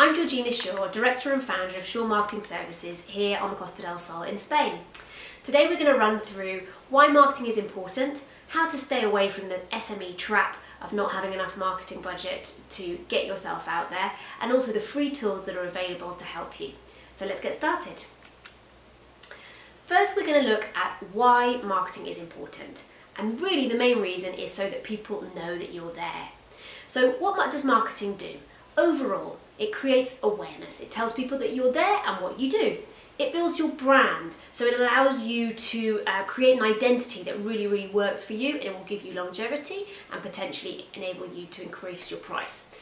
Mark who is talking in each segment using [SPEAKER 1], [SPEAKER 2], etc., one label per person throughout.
[SPEAKER 1] I'm Georgina Shaw, Director and Founder of Shaw Marketing Services here on the Costa del Sol in Spain. Today we're going to run through why marketing is important, how to stay away from the SME trap of not having enough marketing budget to get yourself out there, and also the free tools that are available to help you. So let's get started. First, we're going to look at why marketing is important. And really the main reason is so that people know that you're there. So what does marketing do? Overall, it creates awareness. It tells people that you're there and what you do. It builds your brand, so it allows you to create an identity that really works for you, and it will give you longevity and potentially enable you to increase your price.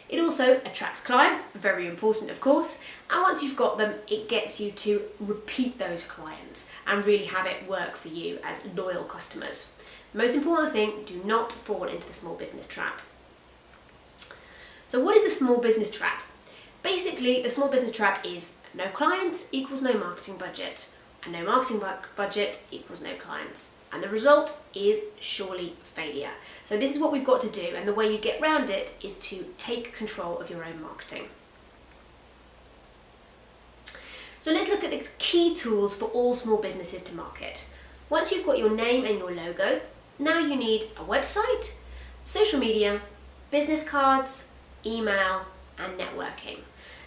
[SPEAKER 1] It also attracts clients, very important of course, and once you've got them, it gets you to repeat those clients and really have it work for you as loyal customers. The most important thing, do not fall into the small business trap. So what is the small business trap? Basically, the small business trap is no clients equals no marketing budget, and no marketing budget equals no clients. And the result is surely failure. So this is what we've got to do, and the way you get around it is to take control of your own marketing. So let's look at the key tools for all small businesses to market. Once you've got your name and your logo, now you need a website, social media, business cards, email, and networking.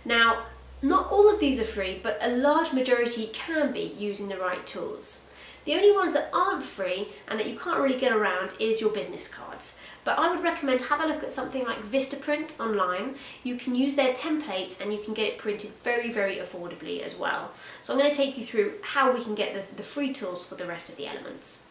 [SPEAKER 1] Now, not all of these are free, but a large majority can be using the right tools. The only ones that aren't free and that you can't really get around is your business cards. But I would recommend have a look at something like Vistaprint online. You can use their templates and you can get it printed very affordably as well. So I'm going to take you through how we can get the free tools for the rest of the elements.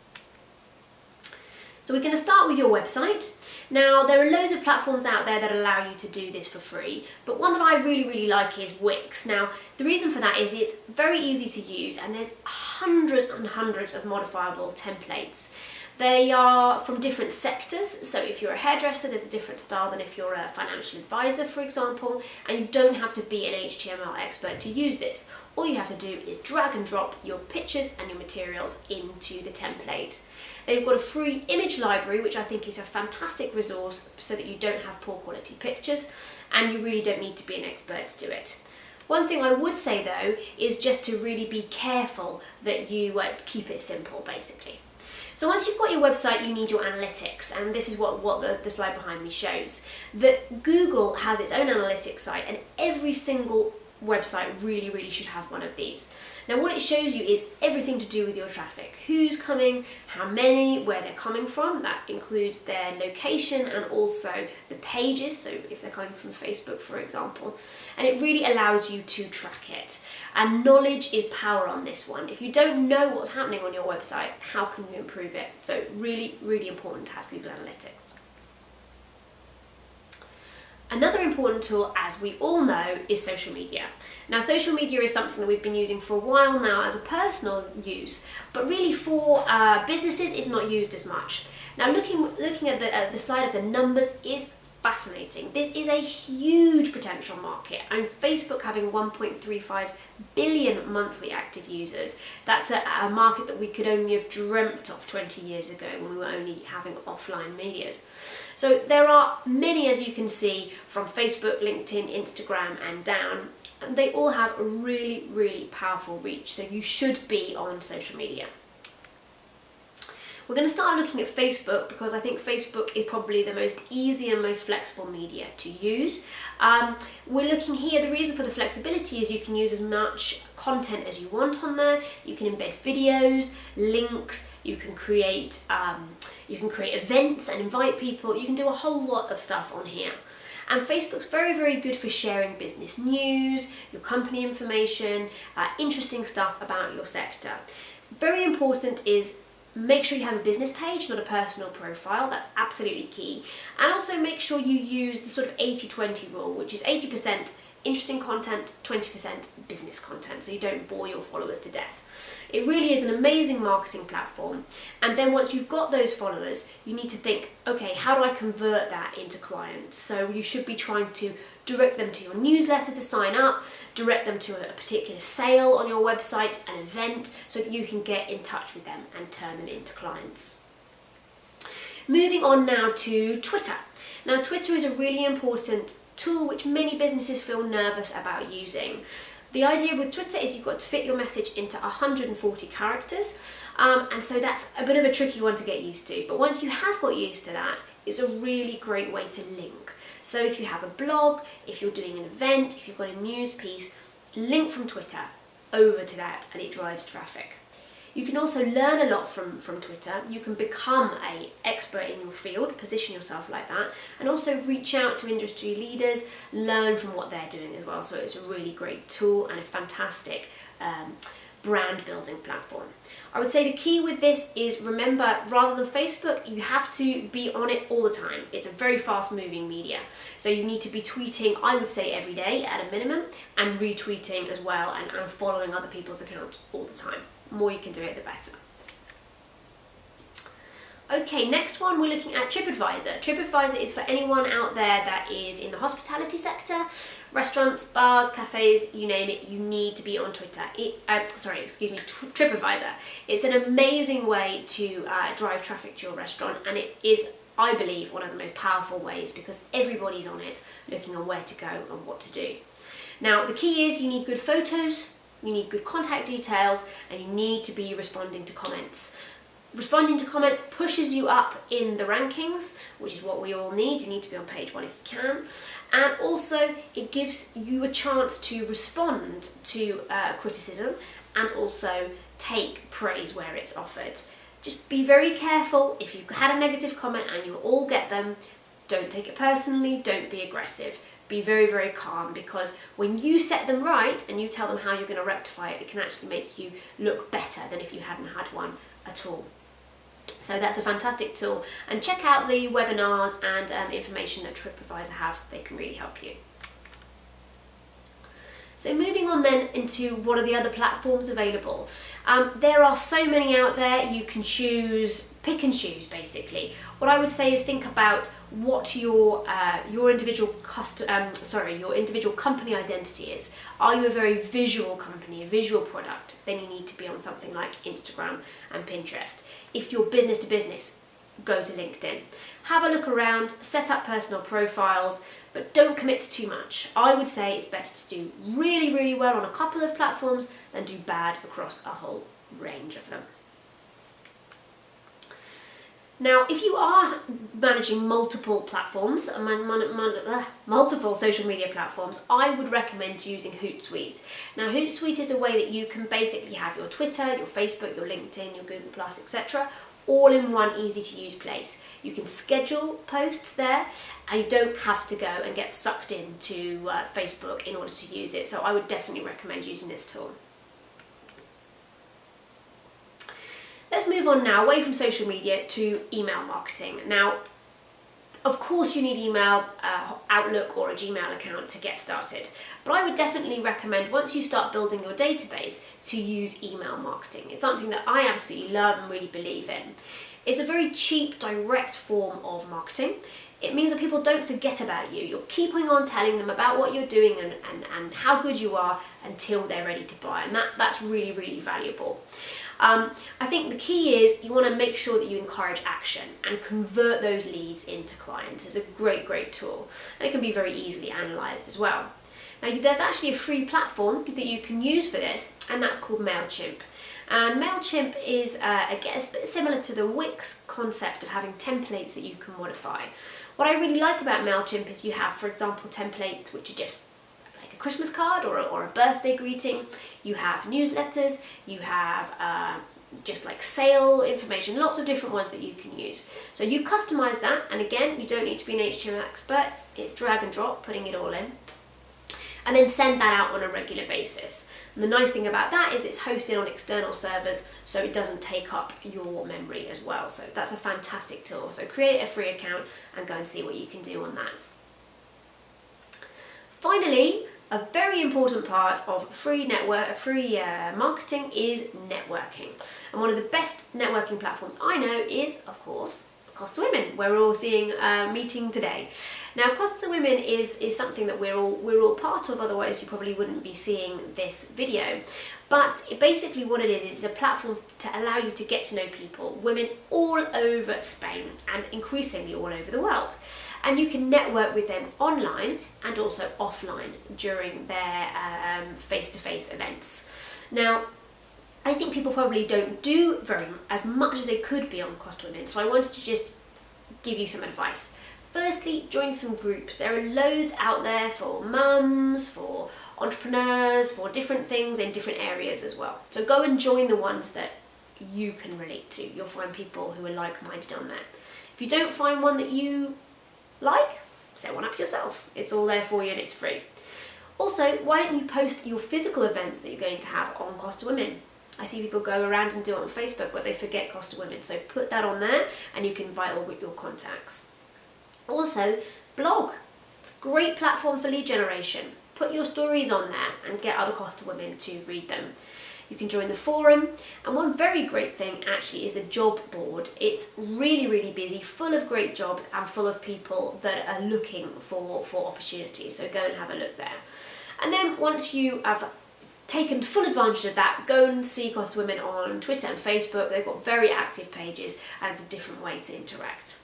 [SPEAKER 1] So we're going to start with your website. Now, there are loads of platforms out there that allow you to do this for free, but one that I really like is Wix. Now, the reason for that is it's very easy to use, and there's hundreds and hundreds of modifiable templates. They are from different sectors, so if you're a hairdresser, there's a different style than if you're a financial advisor, for example, and you don't have to be an HTML expert to use this. All you have to do is drag and drop your pictures and your materials into the template. They've got a free image library, which I think is a fantastic resource so that you don't have poor quality pictures, and you really don't need to be an expert to do it. One thing I would say though is just to really be careful that you keep it simple, basically. So once you've got your website, you need your analytics, and this is what the slide behind me shows. That Google has its own analytics site, and every single website really should have one of these. Now what it shows you is everything to do with your traffic. Who's coming, how many, where they're coming from. That includes their location and also the pages, so if they're coming from Facebook, for example. And it really allows you to track it. And knowledge is power on this one. If you don't know what's happening on your website, how can you improve it? So really important to have Google Analytics. Another important tool, as we all know, is social media. Now, social media is something that we've been using for a while now as a personal use, but really for businesses it's not used as much. Now, looking at the slide of the numbers is fascinating. This is a huge potential market, and Facebook having 1.35 billion monthly active users, that's a market that we could only have dreamt of 20 years ago when we were only having offline medias. So there are many, as you can see, from Facebook, LinkedIn, Instagram and down, and they all have a really powerful reach, so you should be on social media. We're going to start looking at Facebook because I think Facebook is probably the most easy and most flexible media to use. We're looking here, the reason for the flexibility is you can use as much content as you want on there. You can embed videos, links, you can create events and invite people. You can do a whole lot of stuff on here. And Facebook's very good for sharing business news, your company information, interesting stuff about your sector. Very important is make sure you have a business page, not a personal profile. That's absolutely key. And also make sure you use the sort of 80-20 rule, which is 80% interesting content, 20% business content, so you don't bore your followers to death. It really is an amazing marketing platform. And then once you've got those followers, you need to think, okay, how do I convert that into clients? So you should be trying to direct them to your newsletter to sign up, direct them to a particular sale on your website, an event, so that you can get in touch with them and turn them into clients. Moving on now to Twitter. Now, Twitter is a really important tool which many businesses feel nervous about using. The idea with Twitter is you've got to fit your message into 140 characters, and so that's a bit of a tricky one to get used to. But once you have got used to that, it's a really great way to link. So if you have a blog, if you're doing an event, if you've got a news piece, link from Twitter over to that and it drives traffic. You can also learn a lot from Twitter. You can become an expert in your field, position yourself like that, and also reach out to industry leaders, learn from what they're doing as well. So it's a really great tool and a fantastic brand building platform. I would say the key with this is, remember, rather than Facebook, you have to be on it all the time. It's a very fast moving media. So you need to be tweeting, I would say every day at a minimum, and retweeting as well, and following other people's accounts all the time. The more you can do it, the better. Okay, next one, we're looking at TripAdvisor. TripAdvisor is for anyone out there that is in the hospitality sector, restaurants, bars, cafes, you name it, you need to be on Twitter. TripAdvisor. It's an amazing way to drive traffic to your restaurant, and it is, I believe, one of the most powerful ways because everybody's on it looking on where to go and what to do. Now, the key is you need good photos, you need good contact details, and you need to be responding to comments. Responding to comments pushes you up in the rankings, which is what we all need. You need to be on page 1 if you can. And also it gives you a chance to respond to criticism and also take praise where it's offered. Just be very careful. If you've had a negative comment, and you all get them, don't take it personally, don't be aggressive. Be very, very calm, because when you set them right and you tell them how you're going to rectify it, it can actually make you look better than if you hadn't had one at all. So that's a fantastic tool, and check out the webinars and information that TripAdvisor have. They can really help you. So moving on then into what are the other platforms available. There are so many out there. You can pick and choose basically. What I would say is think about what your individual company identity is. Are you a very visual company, a visual product? Then you need to be on something like Instagram and Pinterest. If you're business to business, go to LinkedIn. Have a look around, set up personal profiles, but don't commit to too much. I would say it's better to do really, really well on a couple of platforms than do bad across a whole range of them. Now, if you are managing multiple platforms, multiple social media platforms, I would recommend using Hootsuite. Now, Hootsuite is a way that you can basically have your Twitter, your Facebook, your LinkedIn, your Google+, etc., all in one easy to use place. You can schedule posts there, and you don't have to go and get sucked into Facebook in order to use it. So I would definitely recommend using this tool. Let's move on now away from social media to email marketing. Now, of course you need email, Outlook or a Gmail account to get started, but I would definitely recommend, once you start building your database, to use email marketing. It's something that I absolutely love and really believe in. It's a very cheap, direct form of marketing. It means that people don't forget about you. You're keeping on telling them about what you're doing and how good you are until they're ready to buy, and that's really, really valuable. I think the key is you want to make sure that you encourage action and convert those leads into clients. It's a great, great tool, and it can be very easily analysed as well. Now, there's actually a free platform that you can use for this, and that's called MailChimp. And MailChimp is, I guess, similar to the Wix concept of having templates that you can modify. What I really like about MailChimp is you have, for example, templates which are just like a Christmas card or a birthday greeting. You have newsletters, you have just like sale information, lots of different ones that you can use. So you customize that, and again, you don't need to be an HTML expert. It's drag and drop, putting it all in, and then send that out on a regular basis. And the nice thing about that is it's hosted on external servers, so it doesn't take up your memory as well. So that's a fantastic tool. So create a free account and go and see what you can do on that. Finally, a very important part of free marketing is networking. And one of the best networking platforms I know is, of course, Cost to Women, where we're all seeing a meeting today. Now, Cost to Women is something that we're all part of, otherwise you probably wouldn't be seeing this video. But basically what it is a platform to allow you to get to know people, women all over Spain and increasingly all over the world. and you can network with them online and also offline during their face-to-face events. Now, I think people probably don't do as much as they could be on Cost of Women, so I wanted to just give you some advice. Firstly, join some groups. There are loads out there for mums, for entrepreneurs, for different things in different areas as well. So go and join the ones that you can relate to. You'll find people who are like-minded on there. If you don't find one that you like, set one up yourself. It's all there for you and it's free. Also, why don't you post your physical events that you're going to have on Cost of Women? I see people go around and do it on Facebook, but they forget Cost of Women. So put that on there and you can invite all your contacts. Also, blog. It's a great platform for lead generation. Put your stories on there and get other Cost of Women to read them. You can join the forum, and one very great thing actually is the job board. It's really, really busy, full of great jobs and full of people that are looking for opportunities. So go and have a look there. And then once you have taken full advantage of that, go and see Cost of Women on Twitter and Facebook. They've got very active pages and it's a different way to interact.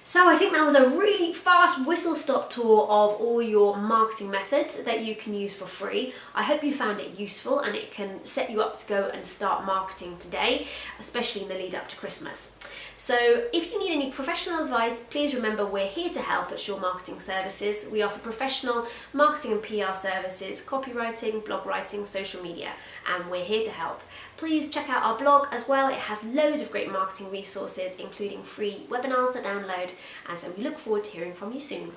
[SPEAKER 1] So I think that was a really fast whistle-stop tour of all your marketing methods that you can use for free. I hope you found it useful and it can set you up to go and start marketing today, especially in the lead up to Christmas. So if you need any professional advice, please remember we're here to help at Shaw Marketing Services. We offer professional marketing and PR services, copywriting, blog writing, social media, and we're here to help. Please check out our blog as well. It has loads of great marketing resources, including free webinars to download, and so we look forward to hearing from you soon.